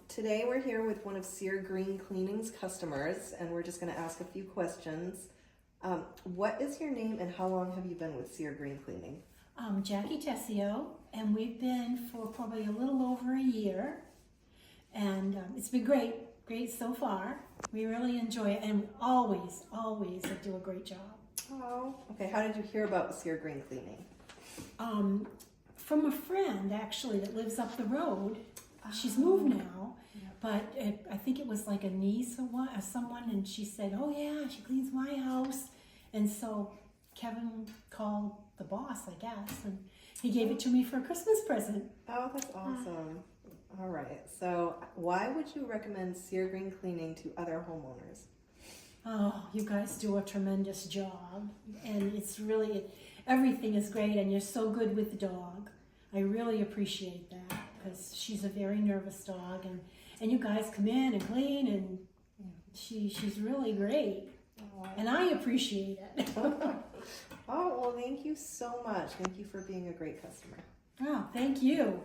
Today we're here with one of Cyr Green Cleaning's customers, and we're just going to ask a few questions. What is your name, and how long have you been with Cyr Green Cleaning? Jackie Tessio, and we've been for probably a little over a year, and it's been great so far. We really enjoy it, and always they do a great job. Oh, okay. How did you hear about Cyr Green Cleaning? From a friend actually that lives up the road. She's moved now, but I think it was like a niece or someone, and she said, "Oh yeah, she cleans my house," and so Kevin called the boss, I guess, and he gave it to me for a Christmas present. Oh, that's awesome. All right. So why would you recommend Cyr Green Cleaning to other homeowners? Oh, you guys do a tremendous job, and it's really, everything is great, and you're so good with the dog. I really appreciate that, because she's a very nervous dog, and you guys come in and clean, and she's really great, and I appreciate it. Oh, well, thank you so much. Thank you for being a great customer. Oh, thank you.